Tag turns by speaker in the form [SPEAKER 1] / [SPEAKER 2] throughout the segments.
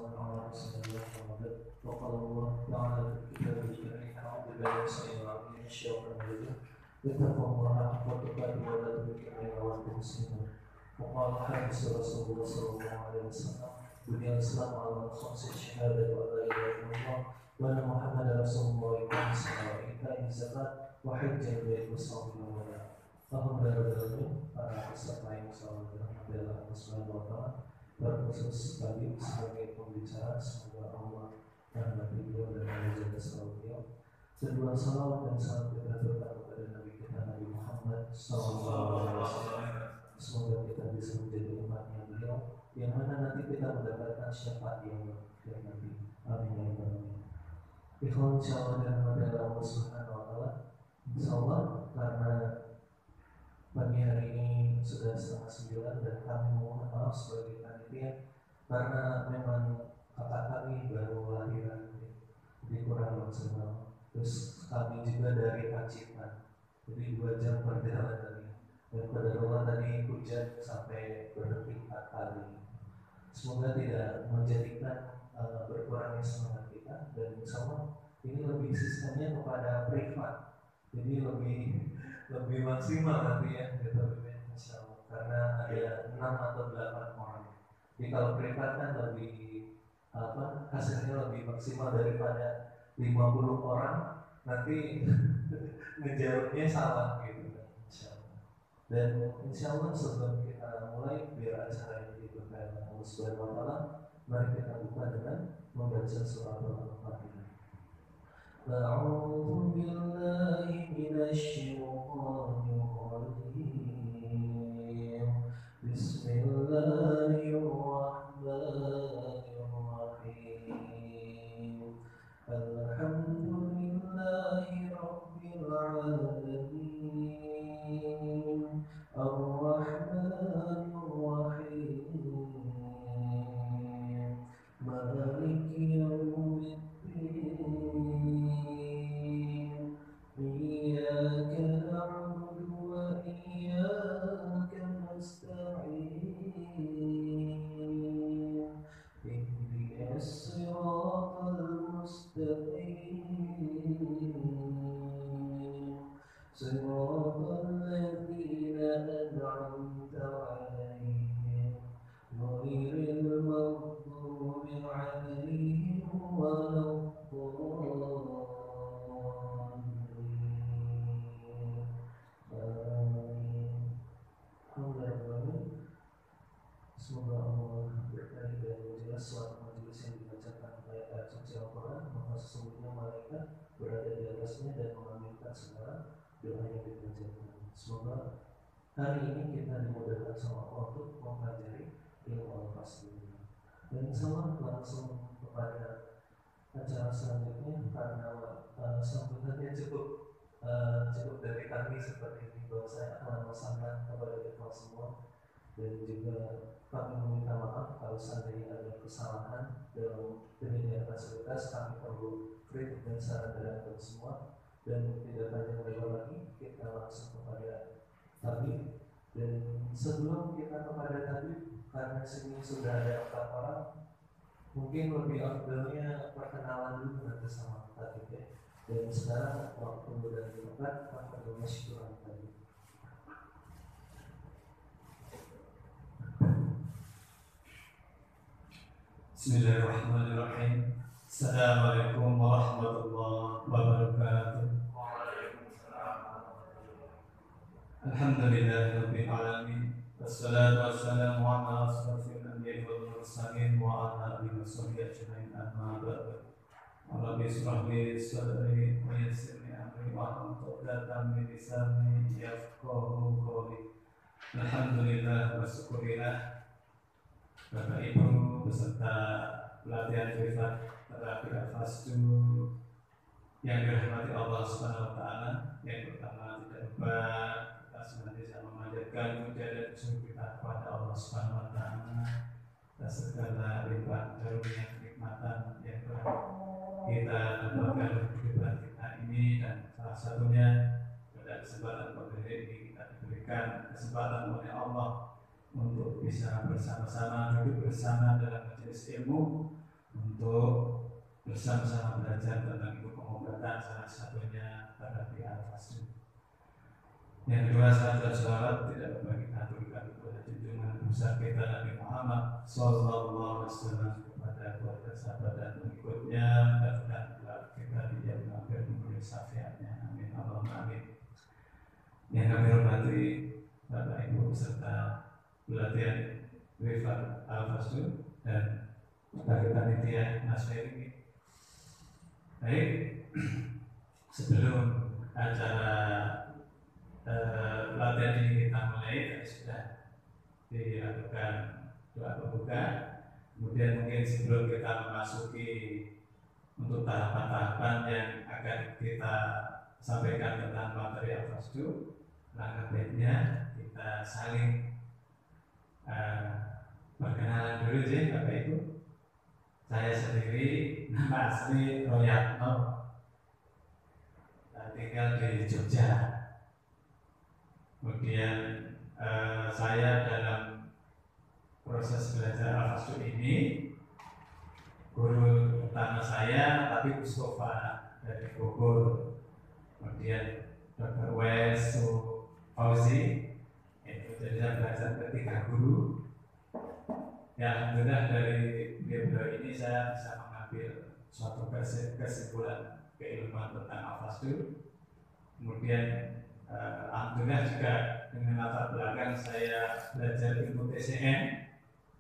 [SPEAKER 1] والسلام على رسول الله محمد. وقال الله تعالى في كتابه الكريم أعوذ بالله من الشيطان الرجيم اتقوا الله حق تقاته ولا تموتن إلا وأنتم مسلمون. وقال حديث رسول الله صلى الله عليه وسلم بني الإسلام على خمس شهادة أن لا إله إلا الله وأن محمدا رسول الله وإقام الصلاة وإيتاء الزكاة وحج البيت وصوم رمضان. Alhamdulillah, para peserta yang selalu dirahmati Allah Subhanahu wa Ta'ala, terkhusus tadi sebagai pembicara, semoga Allah merahmati beliau dan menjaga selalu beliau. Kedua salawat dan salam kita terutama kepada Nabi kita Nabi Muhammad Sallallahu Alaihi Wasallam. Semoga kita bisa menjadi umatnya beliau, yang mana nanti kita mendapatkan syafaat yang nanti. Amin ya rabbal alamin. Ikhwan insyaallah dan Allah Subhanahu wa Ta'ala. Insyaallah karena pagi hari ini sudah 8:30 dan kami mohon maaf sebagai panitia karena memang kakak kami baru lahiran di kurang maksimal. Terus kami juga dari Pacitan, jadi 2 jam perjalanan dan pada rumah tadi hujan sampai berhenti 4 kali. Semoga tidak menjadikan berkurangnya semangat kita dan insya ini lebih sistemnya kepada privat, jadi lebih maksimal nanti ya gitu insyaallah karena ada 6 atau 8 orang. Jadi kalau privat kan lebih hasilnya lebih maksimal daripada 50 orang nanti ngejarnya salah gitu kan insyaallah. Dan insyaallah sebelum kita mulai biar acara ini diberkahi Allah Subhanahu wa Ta'ala, mari kita buka dengan membaca surah Al-Fatihah. أعوذ بالله من الشيطان الرجيم بسم الله الرحمن الرحيم الحمد لله رب العالمين الرحمن الرحيم مالك يوم إياك نعبد وإياك نستعين اهدنا الصراط المستقيم صراط الذين أنعمت عليهم غير المغضوب عليهم ولا الضالين. Semoga Allah berkahi dan menjelas suatu majelis yang dibacakan ayat-ayat suci Al-Quran, maka sesungguhnya malaikat berada di atasnya dan mengaminkan segala doa yang dibacakan. Semoga hari ini kita dimudahkan sama Allah untuk mempelajari ilmu Al-Fasl. Dan insyaallah langsung kepada acara selanjutnya karena sambutannya cukup dari kami seperti ini, bahwa saya akan memesankan kepada kita semua dan juga kami meminta maaf kalau seandainya ada kesalahan dalam penyediaan fasilitas. Kami perlu kritik dan saran dari kalian semua dan tidak panjang lebar lagi kita langsung kepada tabib. Dan sebelum kita kepada tabib, karena sini sudah ada 4 orang, mungkin lebih afdalnya perkenalan dulu nanti sama tabib ya. Dan sekarang waktu dan tempat akan bermasyuran tadi.
[SPEAKER 2] Bismillahirrahmanirrahim. Assalamualaikum warahmatullahi wabarakatuh. Alhamdulillahirabbil alamin. Wassalatu wassalamu ala asyrafil anbiya'i wal mursalin wa ala alihi washabbihi ajmain. Amma ba'du. Rabbi ishrah li sadri wa yassir li amri wahlul 'uqdatam min lisani yafqahu qawli. Alhamdulillah wa syukurillah. Bapak Ibu beserta pelatihan privat terapi Al-Fasl yang dirahmati Allah Subhanahu wa Ta'ala, yang pertama tidak lupa kita senantiasa memanjatkan puja dan syukur kita kepada Allah Subhanahu wa Ta'ala atas segala limpah karunia kenikmatan yang telah kita dapatkan dalam kehidupan kita ini, dan salah satunya pada kesempatan pagi ini kita diberikan kesempatan oleh Allah untuk bisa bersama-sama duduk bersama dalam majelis ilmu untuk bersama-sama belajar tentang ilmu pengobatan, salah satunya terapi al-fasdu. Yang kedua, salat dan sholawat tidak berbagi aturkan kepada junjungan besar kita Nabi Muhammad Sallallahu Alaihi Wasallam, kepada keluarga sahabat dan pengikutnya, dan kita dijadikan akhir memberi syafaatnya. Amin Allahumma amin. Yang kami hormati Bapak Ibu beserta pelatihan Rifat Al-Fasdu dan sebagai panitia Nasir ini. Baik, sebelum acara pelatihan ini kita mulai, sudah dilakukan doa pembuka. Kemudian mungkin sebelum kita memasuki untuk tahapan-tahapan yang akan kita sampaikan tentang materi Al-Fasdu, langkah baiknya kita saling perkenalan dulu sih Bapak Ibu. Saya sendiri nama asli Royatno, tinggal di Jogja. Kemudian saya dalam proses belajar Al-Fasdu ini, guru utama saya tapi Mustafa dari Bogor, kemudian Dr. Wes Fauzi, itu jadi saya belajar ketiga guru. Ya, alhamdulillah dari beliau ini saya bisa mengambil suatu kesimpulan keilmuan tentang Al-Fasdu. Kemudian alhamdulillah juga dengan latar belakang saya belajar ilmu TCM,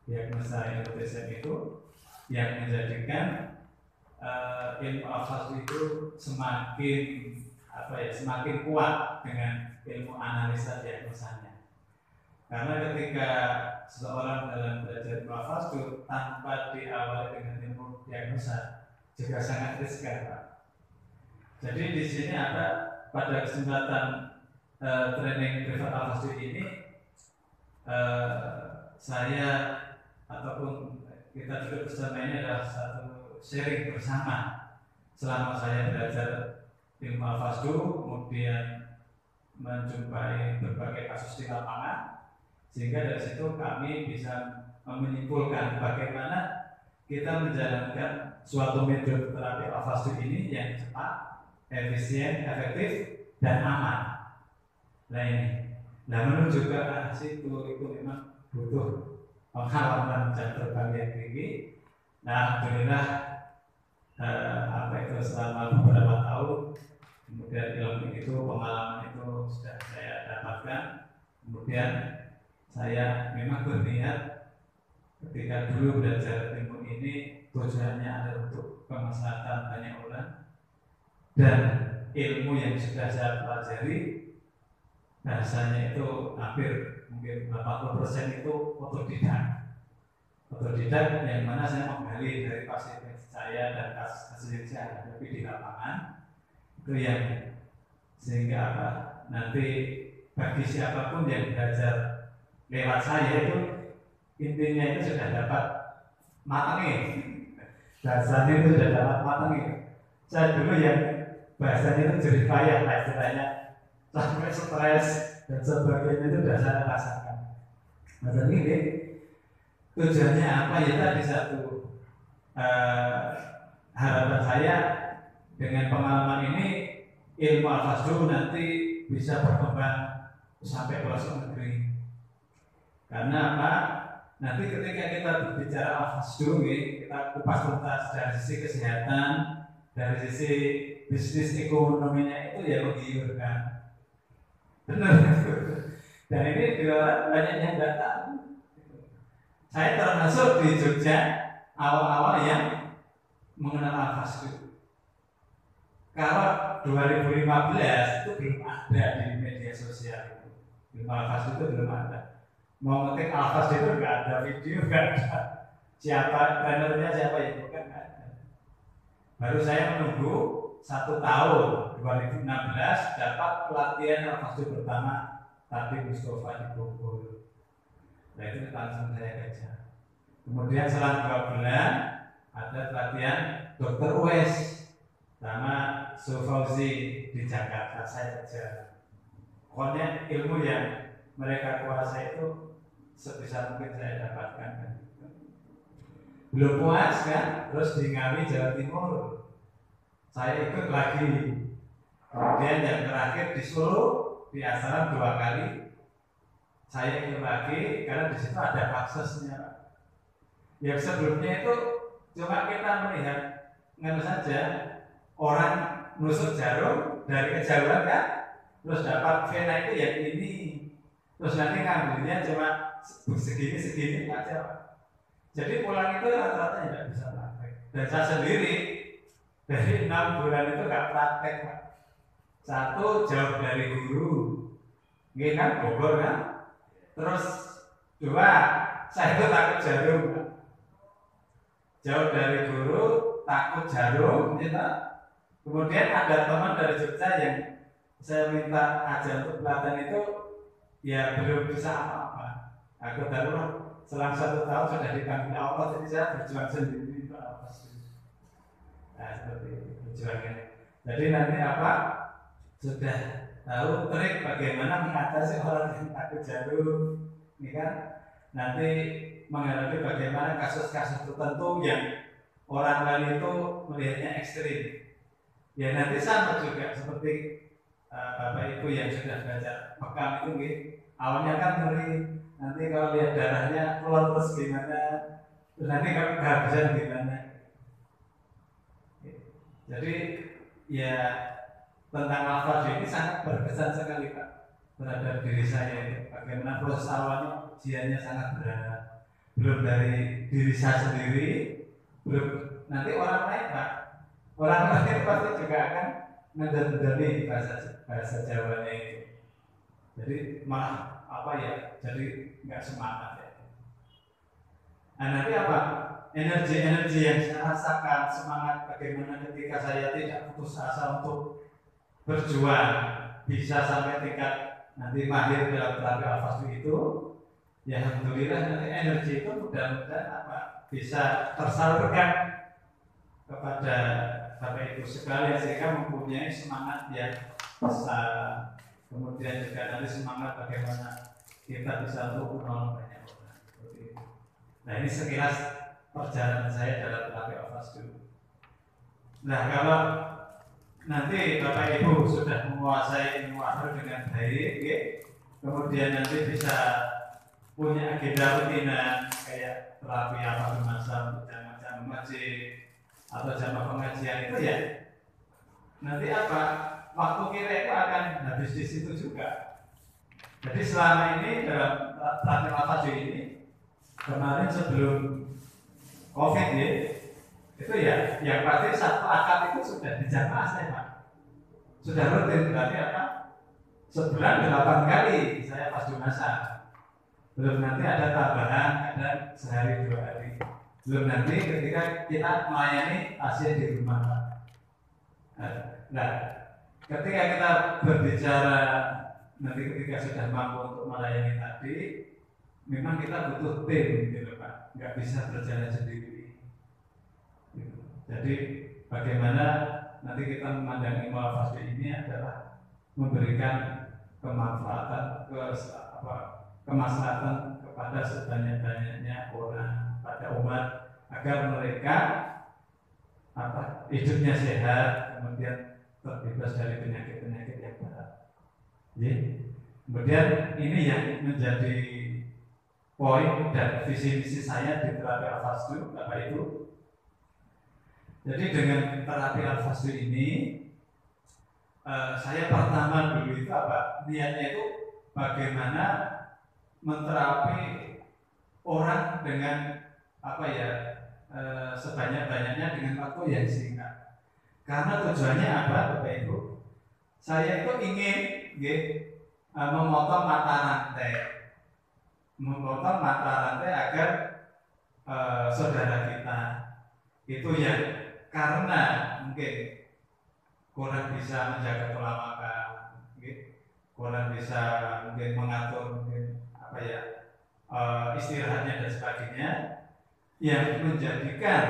[SPEAKER 2] diagnosa ilmu TCM itu yang menjadikan ilmu Al-Fasdu itu semakin kuat dengan ilmu analisa diagnosanya. Karena ketika seseorang dalam belajar ilmu Al-Fasdu tanpa diawali dengan ilmu diagnosa juga sangat riskan, Pak. Jadi di sini ada pada kesempatan training Rifat Al-Fasdu ini saya ataupun kita duduk bersama ini adalah satu sharing bersama selama saya belajar ilmu Al-Fasdu, kemudian menjumpai berbagai kasus di lapangan, sehingga dari situ kami bisa menyimpulkan bagaimana kita menjalankan suatu metode terapi Al-Fasdu ini yang cepat, efisien, efektif, dan aman. Nah menuju ke arah situ itu memang butuh pengalaman dan terbang yang tinggi. Nah, alhamdulillah selama beberapa tahun, kemudian ilmu itu, pengalaman itu sudah saya dapatkan. Kemudian saya memang berniat ketika dulu belajar ilmu ini tujuannya adalah untuk kemaslahatan banyak orang, dan ilmu yang sudah saya pelajari bahasanya itu hampir mungkin 80% itu otodidak yang mana saya menggali dari pasien saya dan kasus yang saya hadapi di lapangan, itu yang sehingga nanti bagi siapapun yang belajar lewat saya itu intinya itu sudah dapat matengi, bahasanya itu sudah dapat matengi. Saya dulu yang bahasanya itu jerih payah lah istilahnya, sampai stres dan sebagainya itu sudah saya rasakan. Maksudnya ini tujuannya apa ya, tadi satu harapan saya dengan pengalaman ini ilmu Al-Fasdu nanti bisa berkembang sampai pelosok negeri. Karena apa? Nanti ketika kita berbicara Al-Fasdu, kita kupas tuntas dari sisi kesehatan, dari sisi bisnis ekonominya itu ya menggiurkan. Benar. Dan ini juga banyak yang nggak tahu. Saya termasuk di Jogja awal-awal yang mengenal Al-Fasdu. Kalau 2015 itu belum ada di media sosial itu. Ilmu Al-Fasdu itu belum ada. Mau ngetik Al-Fasdu itu nggak ada video, nggak ada. Siapa trainernya, siapa yang bukan, nggak ada. Baru saya menunggu 1 tahun 2016 dapat pelatihan Al-Fasdu pertama tapi Mustafa di Bogor. Nah itu langsung saya kejar. Kemudian selang 2 bulan ada pelatihan Dr. Wes sama Fauzi di Jakarta, saya kejar. Pokoknya ilmu yang mereka kuasai itu sebisa mungkin saya dapatkan. belum puas kan, terus di Ngawi Jawa Timur saya ikut lagi. Kemudian yang terakhir di Solo di Asaram 2 kali saya ikut lagi karena di situ ada aksesnya. Yang sebelumnya itu cuma kita melihat nggak saja orang nusuk jarum dari kejauhan kan, terus dapat vena itu yang ini, terus nanti ngambilnya cuma segini aja. Jadi pulang itu rata-rata tidak bisa praktek. Dan saya sendiri dari 6 bulan itu nggak praktek, Pak. 1 jauh dari guru, ini kan Bogor kan. Terus 2 saya itu takut jarum, Pak. Jauh dari guru, takut jarum, gitu. Kemudian ada teman dari Jogja yang saya minta ajar untuk pelatihan itu, ya belum bisa apa-apa. Aku tahu selang 1 tahun sudah dipanggil Allah, jadi saya berjuang sendiri, Pak. Nah, seperti itu berjuangnya. Jadi nanti apa? Sudah tahu trik bagaimana mengatasi orang yang takut jarum, ini kan? Nanti menghadapi bagaimana kasus-kasus tertentu yang orang lain itu melihatnya ekstrim. Ya nanti sama juga seperti Bapak Ibu yang sudah baca Bekam itu, awalnya kan ngeri. Nanti kalau lihat darahnya keluar terus gimana, terus nanti kalau kehabisan gimana. Jadi ya tentang Al-Fadl ini sangat berkesan sekali, Pak, terhadap diri saya. Bagaimana proses awalnya ujiannya sangat berat, belum dari diri saya sendiri, belum nanti orang lain, Pak. Orang lain pasti juga akan ngedel-ngedeli bahasa Jawanya itu. Jadi malah apa ya? Jadi nggak semangat ya. Nah nanti apa? Energi-energi yang saya rasakan, semangat bagaimana ketika saya tidak putus asa untuk berjuang, bisa sampai tingkat nanti mahir dalam terapi Al-Fadl itu, ya alhamdulillah nanti energi itu mudah-mudahan apa bisa tersalurkan kepada Bapak Ibu sekalian sehingga mempunyai semangat yang besar. Kemudian juga nanti semangat bagaimana kita bisa untuk menolong banyak orang. Nah ini sekilas perjalanan saya dalam terapi Al-Fadl. Nah kalau nanti Bapak Ibu sudah menguasai ilmu Al-Fadl dengan baik, kemudian nanti bisa punya agenda rutinan kayak terapi Al-Fadl masal, jam-jam masjid atau jam pengajian itu ya. Nanti apa? Waktu kita itu akan habis di situ juga. Jadi selama ini dalam terapi Al-Fadl ini, kemarin sebelum COVID ya, itu ya yang pasti Sabtu Ahad itu sudah dijamaah saya, Pak. Sudah rutin, berarti apa? Sebulan 8 kali saya pas masa. Belum nanti ada tambahan, ada sehari 2 hari. Belum nanti ketika kita melayani pasien di rumah, Pak. Nah, ketika kita berbicara nanti ketika sudah mampu untuk melayani tadi, memang kita butuh tim, gitu Pak. Nggak bisa berjalan sendiri. Gitu. Jadi bagaimana nanti kita memandang ilmu Al-Fadl ini adalah memberikan kemanfaatan, kemaslahatan kepada sebanyak-banyaknya orang, pada umat, agar mereka hidupnya sehat, kemudian terbebas dari penyakit-penyakit yang berat. Kemudian ini yang menjadi poin dan visi misi saya di terapi Al-Fadl, Bapak Ibu. Jadi dengan terapi Al-Fadl ini, saya pertama dulu itu apa? Niatnya itu bagaimana menterapi orang dengan sebanyak-banyaknya dengan waktu yang singkat. Karena tujuannya apa, Bapak Ibu? Saya itu ingin memotong mata rantai agar saudara kita itu yang karena mungkin kurang bisa menjaga pola makan, kurang bisa mungkin mengatur istirahatnya dan sebagainya, yang menjadikan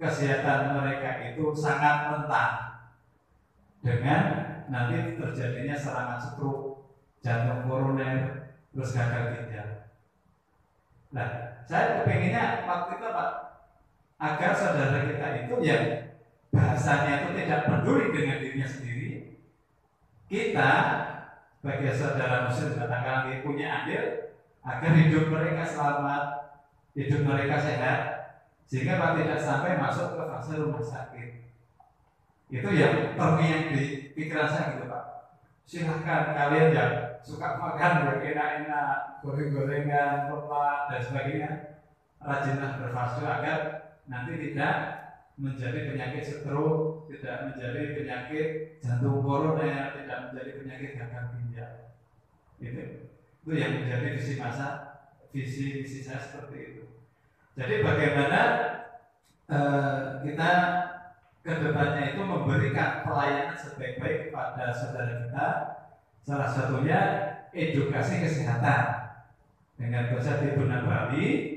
[SPEAKER 2] kesehatan mereka itu sangat rentan dengan nanti terjadinya serangan stroke, jantung koroner, terus gagal ginjal. Nah, saya kepinginnya waktu itu Pak, agar saudara kita itu yang bahasanya itu tidak peduli dengan dirinya sendiri. Kita sebagai saudara muslim katakan punya andil agar hidup mereka selamat, hidup mereka sehat, sehingga tidak sampai masuk ke fase rumah sakit. Itu yang terngiang di pikiran saya gitu Pak. Silahkan kalian yang suka makan yang enak-enak, goreng-gorengan, lemak dan sebagainya, rajinlah berfase agar nanti tidak menjadi penyakit stroke, tidak menjadi penyakit jantung koroner, tidak menjadi penyakit gagal ginjal. Itu yang menjadi visi saya seperti itu. Jadi bagaimana kita kedepannya itu memberikan pelayanan sebaik-baik kepada saudara kita, salah satunya edukasi kesehatan dengan konsep Ibu Nabawi.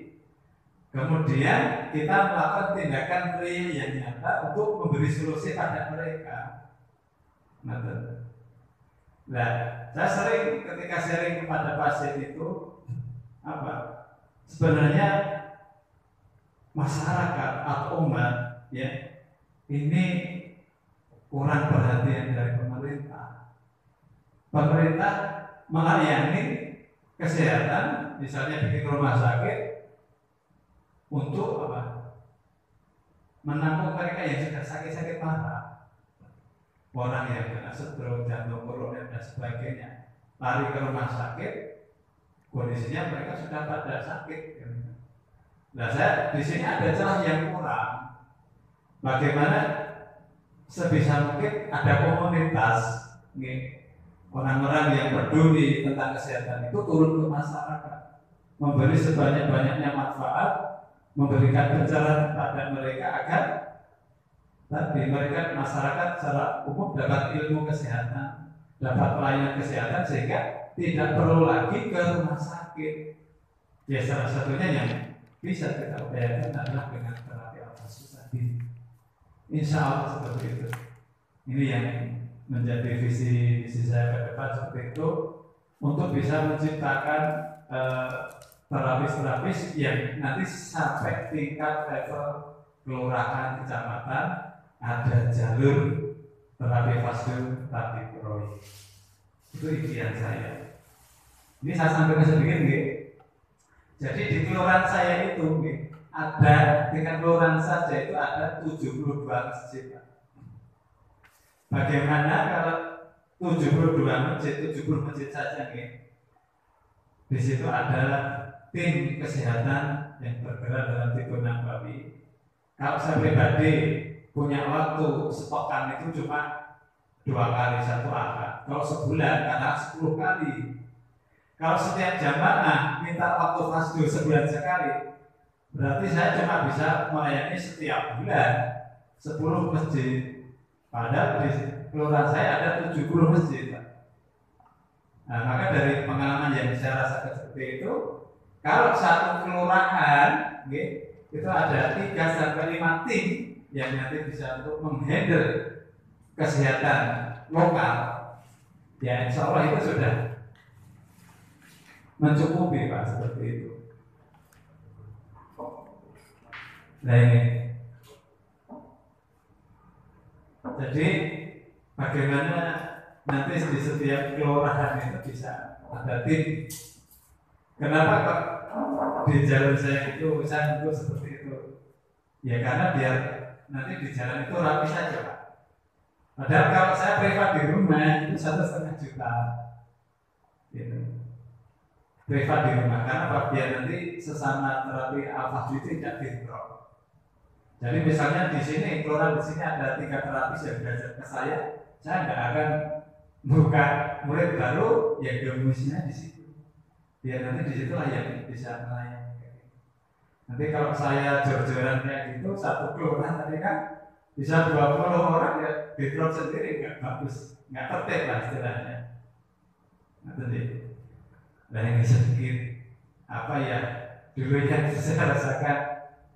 [SPEAKER 2] Kemudian kita melakukan tindakan real yang nyata untuk memberi solusi pada mereka. Nah, saya sering ketika sharing kepada pasien itu sebenarnya masyarakat atau umat ya ini kurang perhatian dari pemerintah. Pemerintah melayani kesehatan, misalnya bikin rumah sakit untuk menampung mereka yang sudah sakit-sakit parah, orang yang kena stroke, jantung koroner dan sebagainya, lari ke rumah sakit, kondisinya mereka sudah pada sakit. Nah, saya di sini ada celah yang kurang. Bagaimana sebisa mungkin ada komunitas, orang-orang yang peduli tentang kesehatan itu turun ke masyarakat, memberi sebanyak-banyaknya manfaat, memberikan pencerahan kepada mereka agar tadi mereka masyarakat secara umum dapat ilmu kesehatan, dapat pelayanan kesehatan sehingga tidak perlu lagi ke rumah sakit. Ya salah satunya yang bisa kita upayakan adalah dengan terapi al-fasus tadi. Insya Allah seperti itu. Ini yang menjadi visi saya ke depan seperti itu, untuk bisa menciptakan terapis-terapis yang nanti sampai tingkat level kelurahan, kecamatan, ada jalur terapi fasdu, terapi proyek. Itu impian saya. Ini saya sampaikan sedikit nih. Jadi di kelurahan saya itu ada, dengan kelurahan saja itu ada 72 masjid. Bagaimana kalau 72 masjid, 70 masjid saja di situ ada tim kesehatan yang bergerak dalam Ibu Nabawi. Kalau saya pribadi punya waktu sepekan itu cuma 2 kali, 1 akad. Kalau sebulan karena 10 kali. Kalau setiap jamaah minta waktu fasdu sebulan sekali, berarti saya cuma bisa melayani setiap bulan 10 masjid. Padahal di kelurahan saya ada 70 masjid. Nah, maka dari pengalaman yang saya rasakan seperti itu, kalau satu kelurahan itu ada 3-5 tim yang nanti bisa untuk menghandle kesehatan lokal, ya insya Allah itu sudah mencukupi Pak, seperti itu. Nah ini, jadi bagaimana nanti di setiap kelurahan itu bisa ada tim. Kenapa kok di jalan saya itu saya ngukur seperti itu? Ya karena biar nanti di jalan itu rapi saja Pak. Padahal kalau saya privat di rumah itu 1,5 juta, gitu. Privat di rumah, karena Pak biar nanti sesama terapi al-fasdu itu tidak bentrok. Jadi misalnya di sini, kelurahan di sini ada 3 terapis yang belajar ke saya nggak akan buka murid baru yang domisnya di situ. Biar nanti di situlah yang bisa melayani. Nanti kalau saya jor-joran kayak gitu, satu kelurahan tadi kan bisa 20 orang ya bentrok sendiri, nggak bagus, nggak tertib lah istilahnya. Nah tadi, nah ini sedikit apa ya dulu yang saya rasakan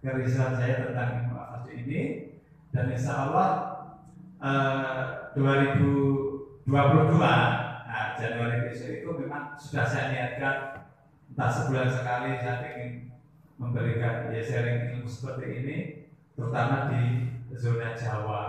[SPEAKER 2] kerisauan saya tentang ilmu al-fasdu ini, dan insya Allah 2022 Januari besok itu memang sudah saya niatkan entah sebulan sekali saya ingin memberikan sharing ilmu seperti ini terutama di zona Jawa.